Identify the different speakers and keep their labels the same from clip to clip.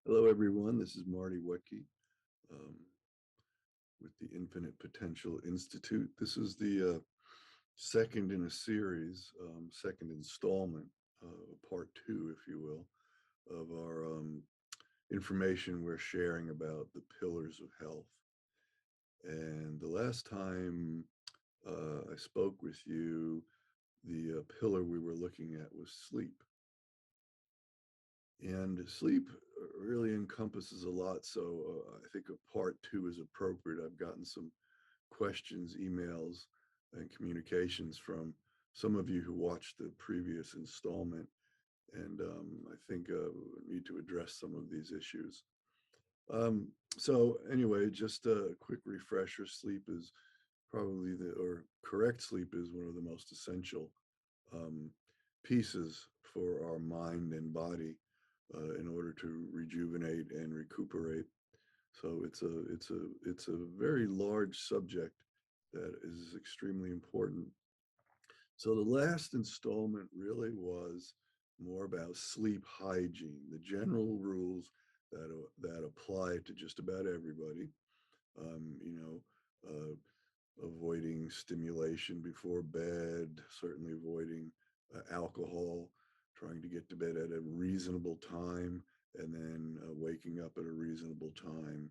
Speaker 1: Hello, everyone. This is Marty Wuttke um, with the Infinite Potential Institute. This is the second in a series, second installment, part two, if you will, of our information we're sharing about the pillars of health. And the last time I spoke with you, the pillar we were looking at was sleep. And sleep really encompasses a lot. So I think a part two is appropriate. I've gotten some questions, emails, and communications from some of you who watched the previous installment. And I think we need to address some of these issues. So anyway, just a quick refresher. Sleep is or correct sleep is one of the most essential um, pieces for our mind and body in order to rejuvenate and recuperate. So it's a very large subject that is extremely important. So the last installment really was more about sleep hygiene, the general rules that apply to just about everybody. Um, you know, avoiding stimulation before bed, certainly avoiding alcohol, trying to get to bed at a reasonable time, and then waking up at a reasonable time,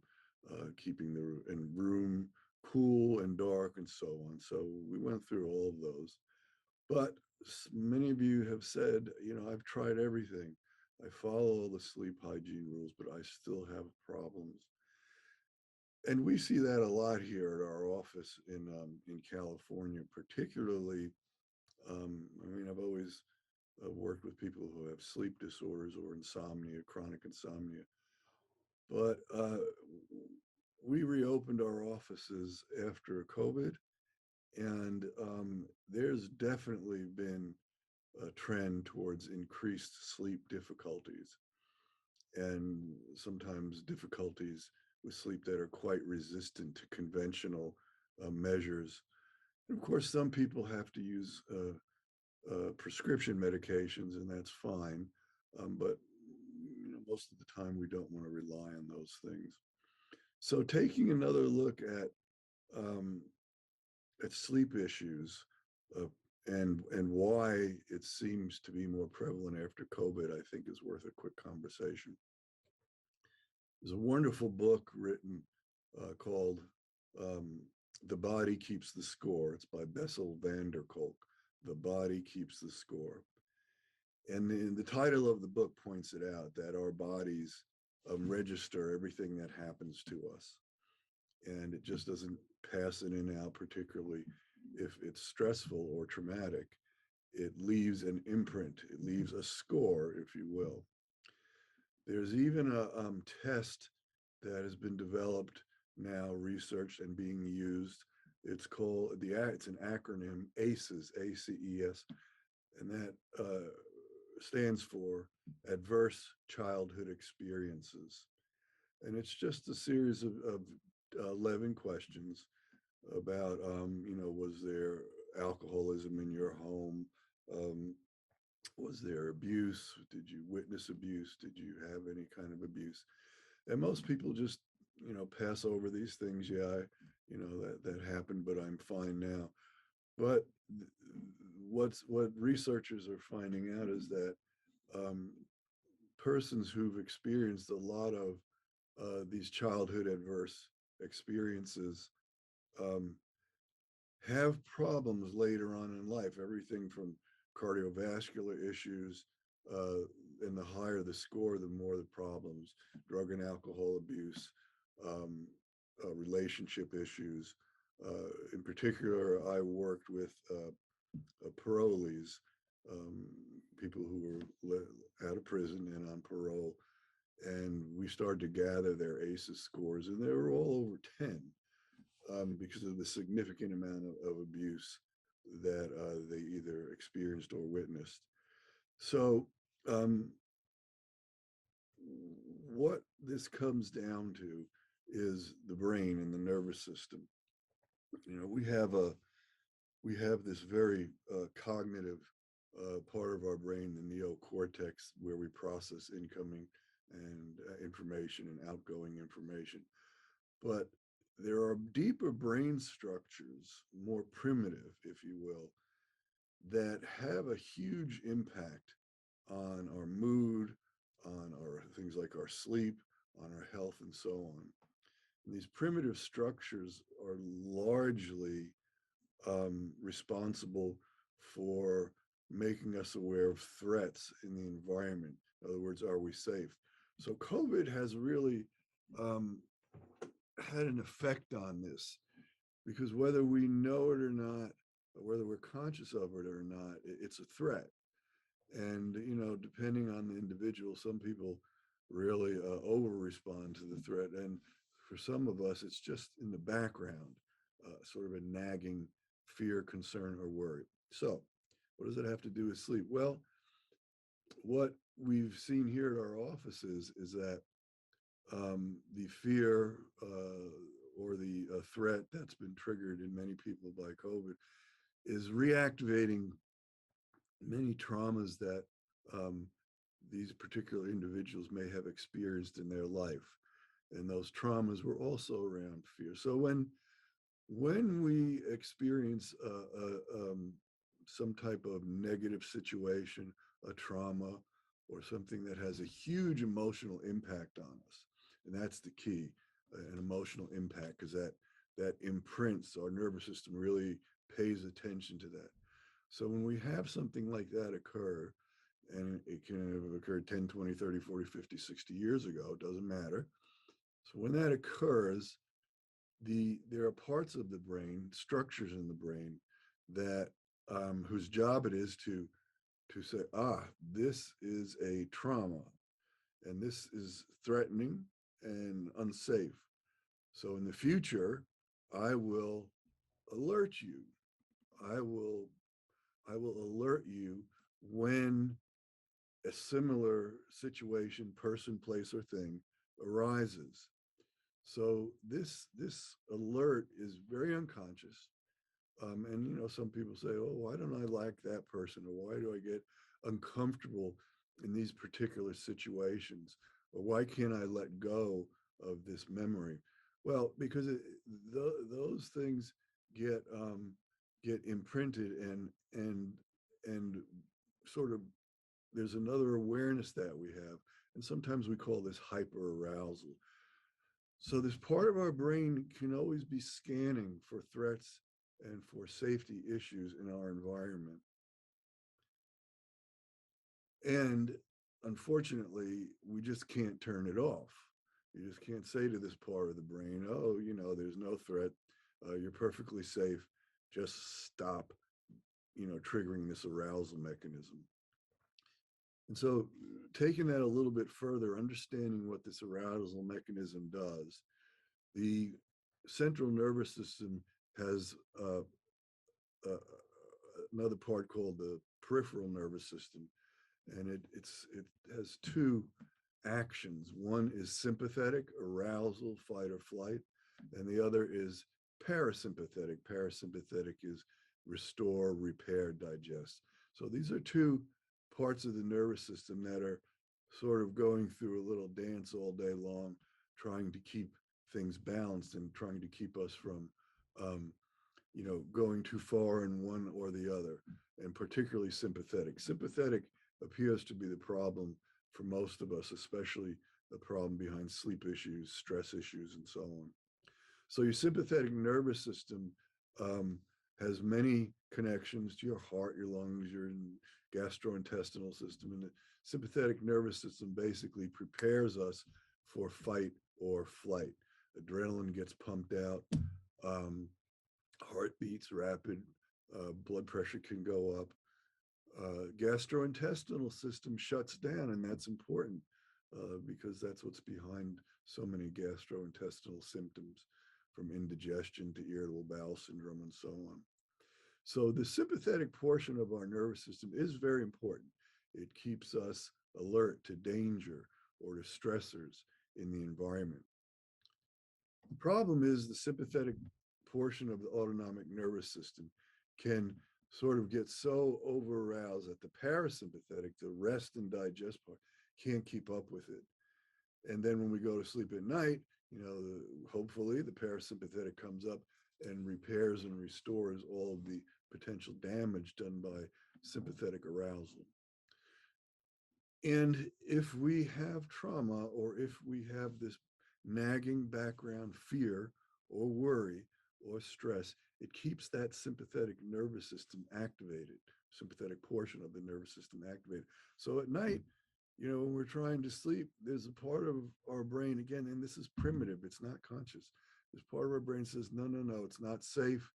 Speaker 1: keeping the room cool and dark, and so on. So we went through all of those. But many of you have said, I've tried everything. I follow all the sleep hygiene rules, but I still have problems. And we see that a lot here at our office in California, particularly. I've always worked with people who have sleep disorders or insomnia, chronic insomnia. But we reopened our offices after COVID, and there's definitely been a trend towards increased sleep difficulties, and sometimes difficulties with sleep that are quite resistant to conventional measures. And of course, some people have to use prescription medications, and that's fine. But most of the time, we don't want to rely on those things. So, taking another look um, at sleep issues uh, and why it seems to be more prevalent after COVID, I think is worth a quick conversation. There's a wonderful book written called um, "The Body Keeps the Score." It's by Bessel van der Kolk. The Body Keeps the Score. And the title of the book points it out that our bodies register everything that happens to us. And it just doesn't pass it in and out, particularly if it's stressful or traumatic. It leaves an imprint, it leaves a score, if you will. There's even a test that has been developed now, researched and being used. It's an acronym ACEs, ACES, and that stands for Adverse Childhood Experiences. And it's just a series of 11 questions about, was there alcoholism in your home? Um, was there abuse? Did you witness abuse? Did you have any kind of abuse? And most people just, pass over these things. Yeah, that happened, but I'm fine now. But what researchers are finding out is that um, persons who've experienced a lot of these childhood adverse experiences um, have problems later on in life, everything from cardiovascular issues. And the higher the score, the more the problems, drug and alcohol abuse, um, relationship issues. In particular, I worked with parolees, um, people who were out of prison and on parole. And we started to gather their ACEs scores, and they were all over 10 because of the significant amount of abuse that they either experienced or witnessed. So, um, what this comes down to is the brain and the nervous system. You know, we have this very cognitive part of our brain, the neocortex, where we process incoming and information and outgoing information. But there are deeper brain structures, more primitive, if you will, that have a huge impact on our mood, on our things like our sleep, on our health, and so on. And these primitive structures are largely responsible for making us aware of threats in the environment. In other words, are we safe? So COVID has really um, had an effect on this, because whether we know it or not, or whether we're conscious of it or not, it's a threat. And, depending on the individual, some people really over respond to the threat. And for some of us, it's just in the background, sort of a nagging fear, concern, or worry. So, what does it have to do with sleep? Well, what we've seen here at our offices is that the fear or the threat that's been triggered in many people by COVID is reactivating many traumas that um, these particular individuals may have experienced in their life. And those traumas were also around fear. So when we experience some type of negative situation, a trauma, or something that has a huge emotional impact on us, and that's the key, an emotional impact, because that imprints our nervous system, really pays attention to that. So when we have something like that occur, and it can have occurred 10, 20, 30, 40, 50, 60 years ago, it doesn't matter. So when that occurs, there are parts of the brain, structures in the brain, that whose job it is to say, this is a trauma, and this is threatening and unsafe. So in the future, I will alert you. I will I will alert you when a similar situation, person, place, or thing arises. So this alert is very unconscious. And some people say, "Oh, why don't I like that person?" Or "Why do I get uncomfortable in these particular situations?" Or "Why can't I let go of this memory?" Well, because those things get get imprinted, and sort of there's another awareness that we have, and sometimes we call this hyper arousal. So this part of our brain can always be scanning for threats and for safety issues in our environment. And unfortunately, we just can't turn it off. You just can't say to this part of the brain, "Oh, there's no threat. You're perfectly safe. Just stop, triggering this arousal mechanism." And so, taking that a little bit further, understanding what this arousal mechanism does, the central nervous system has uh, another part called the peripheral nervous system, and it has two actions. One is sympathetic, arousal, fight or flight, and the other is parasympathetic. Parasympathetic is restore, repair, digest. So these are two parts of the nervous system that are sort of going through a little dance all day long, trying to keep things balanced and trying to keep us from um, going too far in one or the other, and particularly sympathetic. Sympathetic appears to be the problem for most of us, especially the problem behind sleep issues, stress issues, and so on. So your sympathetic nervous system has many connections to your heart, your lungs, your gastrointestinal system. And the sympathetic nervous system basically prepares us for fight or flight. Adrenaline gets pumped out. Um, Heart beats rapid, blood pressure can go up. Gastrointestinal system shuts down, and that's important because that's what's behind so many gastrointestinal symptoms, from indigestion to irritable bowel syndrome and so on. So the sympathetic portion of our nervous system is very important. It keeps us alert to danger or to stressors in the environment. The problem is the sympathetic portion of the autonomic nervous system can sort of get so over aroused that the parasympathetic, the rest and digest part, can't keep up with it. And then when we go to sleep at night, hopefully the parasympathetic comes up and repairs and restores all of the potential damage done by sympathetic arousal. And if we have trauma, or if we have this nagging background fear or worry or stress, it keeps that sympathetic nervous system activated, sympathetic portion of the nervous system activated. So at night, when we're trying to sleep, there's a part of our brain, again, and this is primitive, it's not conscious. This part of our brain says, no, no, no, it's not safe.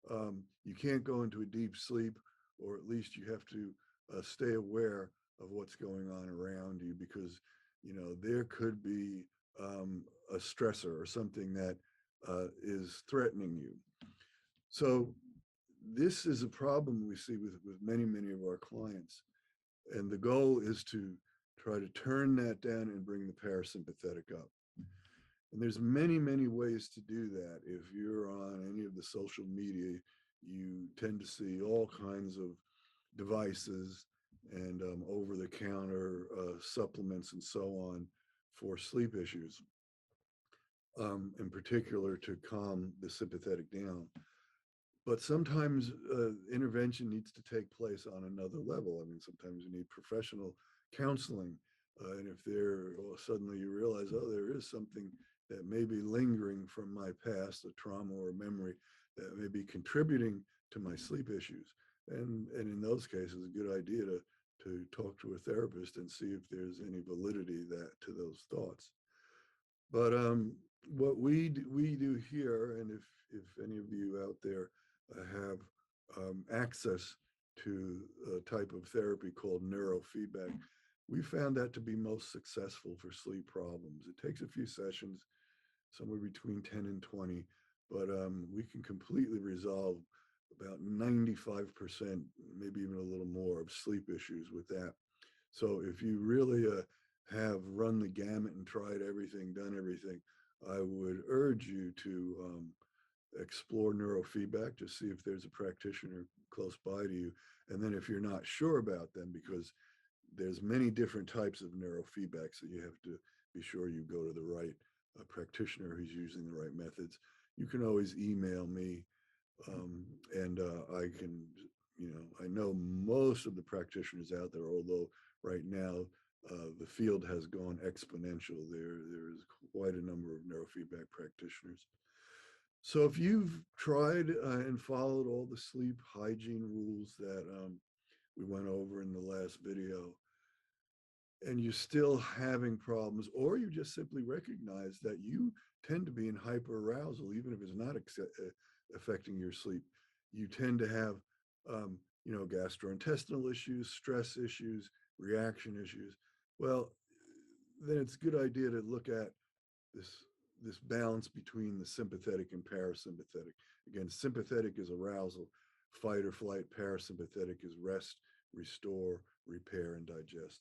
Speaker 1: You can't go into a deep sleep, or at least you have to stay aware of what's going on around you, because there could be a stressor or something that is threatening you. So this is a problem we see with many of our clients, and the goal is to try to turn that down and bring the parasympathetic up. And there's many ways to do that. If you're on any of the social media, you tend to see all kinds of devices and over-the-counter supplements and so on for sleep issues, in particular to calm the sympathetic down. But sometimes intervention needs to take place on another level. I mean, sometimes you need professional counseling. And if suddenly you realize, oh, there is something that may be lingering from my past, a trauma or a memory that may be contributing to my sleep issues. And in those cases, a good idea to talk to a therapist and see if there's any validity to those thoughts. But what we do here, and if any of you out there have access to a type of therapy called neurofeedback, we found that to be most successful for sleep problems. It takes a few sessions, somewhere between 10 and 20, but we can completely resolve about 95%, maybe even a little more, of sleep issues with that. So if you really have run the gamut and tried everything, done everything, I would urge you to explore neurofeedback to see if there's a practitioner close by to you. And then if you're not sure about them, because there's many different types of neurofeedback, so you have to be sure you go to the right practitioner who's using the right methods. You can always email me, and I can, I know most of the practitioners out there, although right now the field has gone exponential. There is quite a number of neurofeedback practitioners. So if you've tried and followed all the sleep hygiene rules that we went over in the last video, and you're still having problems, or you just simply recognize that you tend to be in hyperarousal, even if it's not affecting your sleep, you tend to have, gastrointestinal issues, stress issues, reaction issues. Well, then it's a good idea to look at this balance between the sympathetic and parasympathetic. Again, sympathetic is arousal, fight or flight. Parasympathetic is rest, restore, repair, and digest.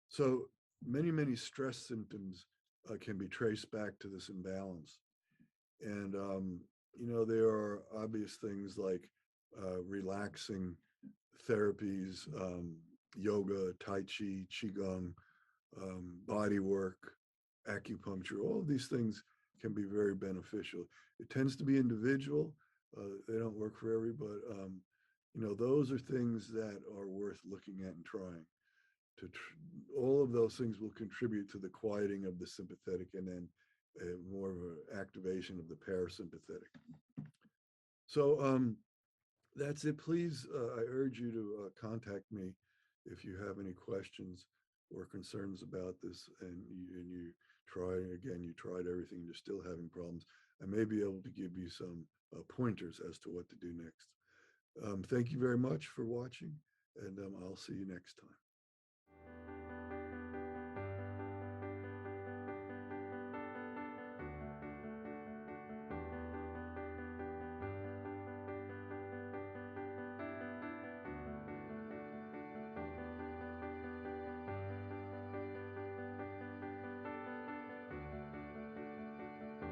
Speaker 1: So many stress symptoms can be traced back to this imbalance. And, there are obvious things like relaxing therapies, yoga, Tai Chi, Qigong, body work, acupuncture. All of these things can be very beneficial. It tends to be individual. They don't work for everybody, but those are things that are worth looking at and trying. All of those things will contribute to the quieting of the sympathetic, and then more of an activation of the parasympathetic. So that's it. Please, I urge you to contact me if you have any questions or concerns about this, and you tried everything, you're still having problems. I may be able to give you some pointers as to what to do next. Thank you very much for watching, and I'll see you next time.